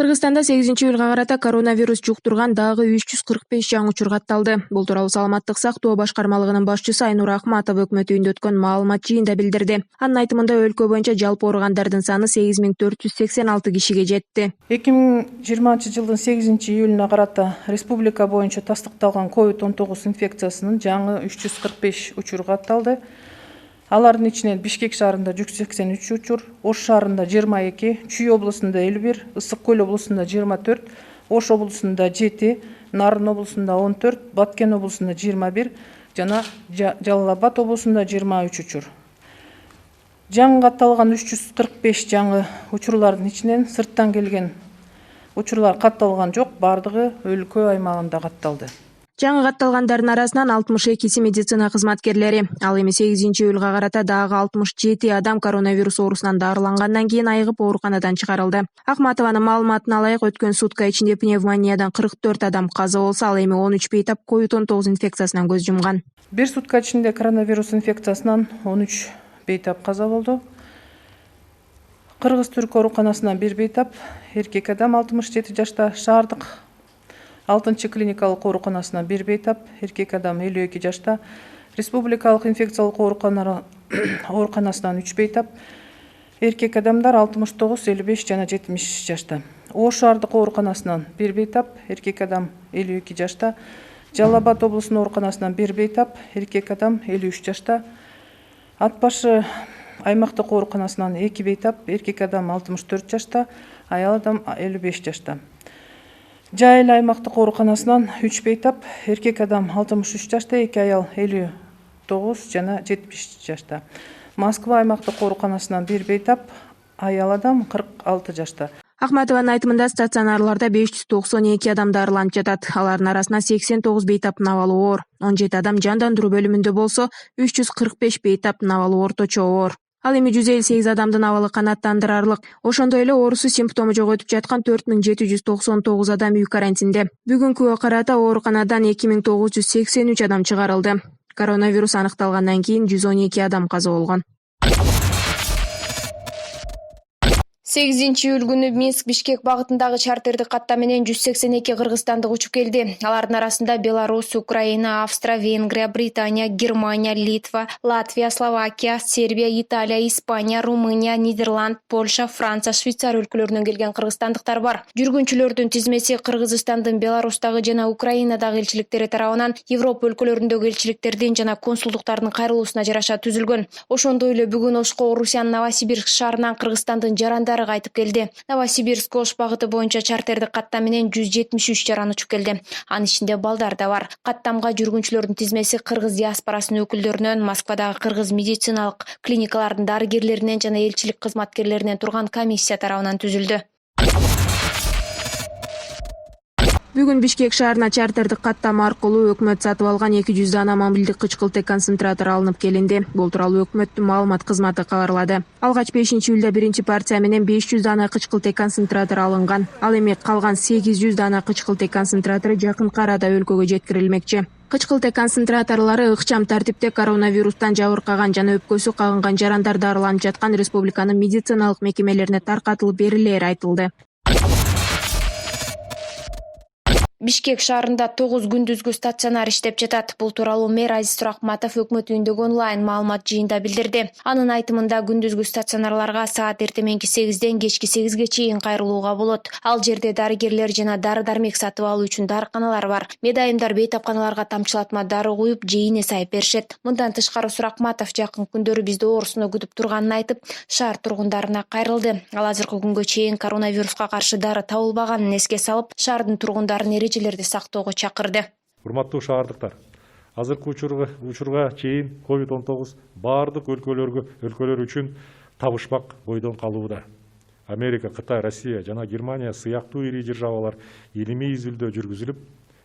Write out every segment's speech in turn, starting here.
Кыргызстанда 8-июлга карата коронавирус жуктурган дагы 345 жаңы учур катталды. Бул тууралуу Саламаттык сактоо башкармалыгынын башчысы Айнур Ахматова өкмөт үйүндө өткөн маалымат жыйында билдирди. Анын айтымында өлкө боюнча жалпы ооругандардын саны 8486 кишиге жетти. 2020 жылдын 8-июлуна карата республика боюнча тастыкталган COVID-19 инфекциясынын жаңы 345 учуру катталды. Алардын ичинен Бишкек шаарында 183 учур, Ош шаарында 22, Чүй облусунда 51, Ысык Көл облусунда 24, Ош облусунда 7, Нарын облусунда 14, Баткен облусунда 21 жана Жалал Абад облусунда 23 учур. Жаңы катталган 345 жаңы учурлардын ичинен сырттан келген учурлар катталган жок, бардыгы өлкө аймагында катталды. Жаңы катталгандардын арасынан 62 медицина кызматкерлери, ал эми 8-июлга карата дагы 67 адам коронавирус оорусунан дарылангандан кийин айыгып ооруканадан чыгарылды. Ахматованын маалыматына алайык, өткөн сутка ичинде пневмониядан 44 адам каза болсо, ал эми 13 бейтап COVID-19 инфекциясынан көз жумган. Бир сутка ичинде коронавирус инфекциясынан 13 бейтап каза болду. Кыргыз-Түрк ооруканасынан 1 бейтап, эркек адам 67 жашта, шаардык 6-чы клиникалык ооруканасынан 1 бейтап, эркек адам 52 жашта, республикалык инфекциялык ооруканасынан 3 бейтап, эркек адамдар 69, 55 жана 70 жашта. Ош шаардык ооруканасынан 1 бейтап, эркек адам 52 жашта, Жалал Абад облусунун ооруканасынан 1 бейтап, эркек адам 53 жашта, Ат башы аймактык ооруканасынан 2 бейтап, эркек адам 64 жашта, аял адам 55 жашта. Жайыл аймактык ооруканасынан 3 бейтап, эркек адам 63 жашта, 2 аял 59 жана 70 жашта. Москва аймактык ооруканасынан 1 бейтап, аял адам 46 жашта. Ахматованын айтымында стационарларда 592 адам дарыланып жатат. Алардын арасында 89 бейтап навалуу оор, 17 адам жандандыруу бөлүмүндө болсо, 345 бейтап навалуу орточо оор. Ал эми 158 адамдын абалы канааттандырарлык. Ошондой эле оорусу симптому жок өтүп жаткан 4799 адам үй карантинде. Бүгүнкүгө карата ооруканадан 2983 адам чыгарылды. Коронавирус аныкталгандан кийин 112 адам каза болгон. 8-июль күнү Минск-Бишкек багытындагы чартердик катта менен 182 кыргызстандык учуп келди. Алардын арасында Беларусь, Украина, Австрия, Венгрия, Британия, Германия, Литва, Латвия, Словакия, Сербия, Италия, Испания, Румыния, Нидерланд, Польша, Франция, Швейцария өлкөлөрүнөн келген кыргызстандыктар бар. Жүргүнчүлөрдүн тизмеси Кыргызстандын Беларустагы жана Украинадагы элчиликтери тарабынан Европа өлкөлөрүндөгү элчиликтердин жана консулдуктардын кайрылуусуна жараша түзүлгөн. Ошондой эле бүгүн Ошко Орусиянын Новосибирск шаарынан Кыргызстандын жарандары кайтып келди. Новосибирск Ош багыты боюнча чартердик каттам менен 173 жаран учуп келди. Анын ичинде балдар да бар. Каттамга жүргүнчүлөрдүн тизмеси кыргыз диаспорасынын өкүлдөрүнөн, Москвадагы кыргыз медициналык клиникалардын дарыгерлеринен жана элчилик кызматкерлеринен турган комиссия тарабынан түзүлдү. Бүгүн Бишкек шаарына чартердик каттам аркылуу өкмөт сатып алган 200 дана мобилдик кычкылтек концентратор алынып келинди. Бул тууралуу өкмөттүн маалымат кызматы кабарлады. Алгач 5-июлда биринчи партия менен 500 дана кычкылтек концентратор алынган. Ал эми калган 800 дана кычкылтек концентратору жакынкы арада өлкөгө жеткирилмекчи. Кычкылтек концентраторлору ыкчам тартипте коронавирустан жабыркаган жана өпкөсү кагынган жарандар дарыланып жаткан республиканын медициналык мекемелерине таркатылып берилери айтылды. Бишкек шаарында 9 күндүзгү стационар иштеп жатат. Бул тууралуу мэр Азиз Суракматов өкмөт үйүндөгү онлайн маалымат жыйында билдирди. Анын айтымында күндүзгү стационарларга саат эртеменки 8ден кечки 8ге чейин кайрылууга болот. Ал жерде дарыгерлер жана дары-дармек сатып алуу үчүн дарыканалар бар. Медайымдар бейтапканаларга тамчылатма дары куюп, жейине сайып беришет. Мындан тышкары Суракматов жакын күндөрү бизди оорусуна күтүп турганын айтып, шаар тургундарына кайрылды. Ал азыркы күнгө чейин коронавируска каршы дары табылбаганын эске салып, шаардын тургундарын эрежелерди сактоого чакырды. Урматтуу шаардыктар, азыркы учурга чейин COVID-19 баардык өлкөлөр үчүн табышмак бойдон калууда. Америка, Кытай, Россия жана Германия сыяктуу ири державалар илимий изилдөө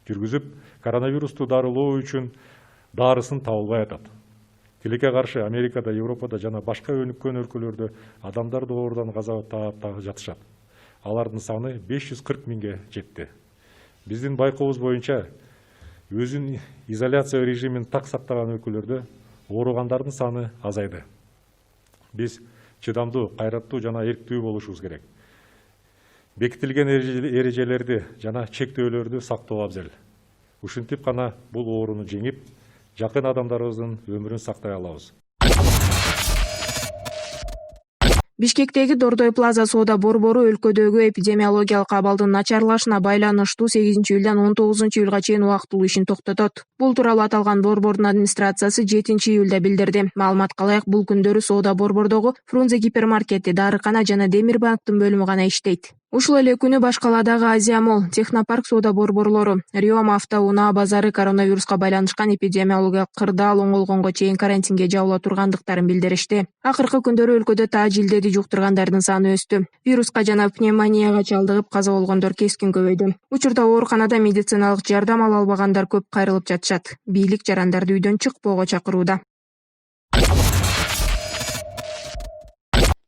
жүргүзүп, коронавирусту дарылоо үчүн дарысын табылбай атат. Тилекке каршы Америкада, Европада жана башка өнүккөн өлкөлөрдө адамдар доорудан каза таап жатышат. Алардын саны 540 миңге жетти. Биздин байкообуз боюнча өзүн изоляция режимин так сактаган өлкөлөрдө ооругандардын саны азайды. Биз чыдамдуу, кайраттуу жана эрктүү болушубуз керек. бекитилген эрежелерди жана чектөөлөрдү сактоо абзел. Ушинтип гана бул ооруну жеңип, жакын адамдарыбыздын өмүрүн сактай алабыз. Бишкектеги Дордой Плаза соода борбору өлкөдөгү эпидемиологиялык абалдын начарлашына байланыштуу 8-июлдан 19-июлга чейин убактылуу ишин токтотот. Бул тууралуу аталган борбордун администрациясы 7-июлда билдирди. Маалымат калайык, бул күндөрү соода борбордогу Фрунзе гипермаркети, дарыкана жана Демир банктын бөлүмү гана иштейт. Ушул эле күнү Башкаладагы Азия Молл, Технопарк соода борборлору, Риом автоунаа базары коронавируска байланышкан эпидемиологиялык кырдаал оңолгонго чейин карантинге жабыла тургандыктарын билдиришти. Акыркы күндөрү өлкөдө тажилдеди жуктургандардын саны өстү. Вируска жана пневмонияга чалдыгып каза болгондор кескин көбөйдү. Учурда ооруканада медициналык жардам ала албагандар көп кайрылып жатышат. Бийлик жарандарды үйдөн чыкпоого чакырууда.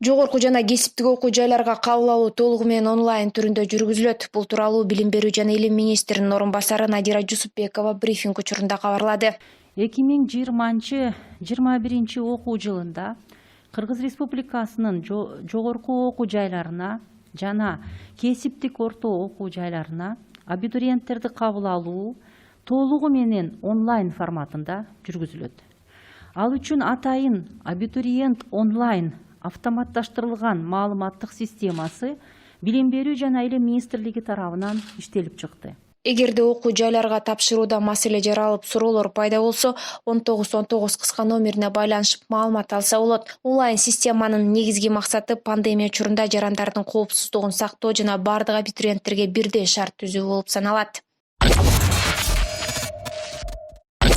Жогорку жана кесиптик окуу жайларга кабыл алуу толугу менен онлайн түрүндө жүргүзүлөт. Бул тууралуу Билим берүү жана илим министринин орун басары Надира Жусупбекова брифинг учурунда кабарлады. 2020-21 окуу жылында Кыргыз Республикасынын жогорку окуу жайларына жана кесиптик орто окуу жайларына абитуриенттерди кабыл алуу толугу менен онлайн форматында жүргүзүлөт. Ал үчүн атайын абитуриент онлайн автоматташтырылган маалыматтык системасы Билим берүү жана илим министрлиги тарабынан иштелип чыкты. Эгерде окуу жайларга тапшырууда маселе жаралып, суроолор пайда болсо, 1919 кыска номерине байланышып маалымат алса болот. Онлайн системанын негизги максаты пандемия учурунда жарандардын коопсуздугун сактоо жана бардык абитуриенттерге бирдей шарт түзүү болуп саналат.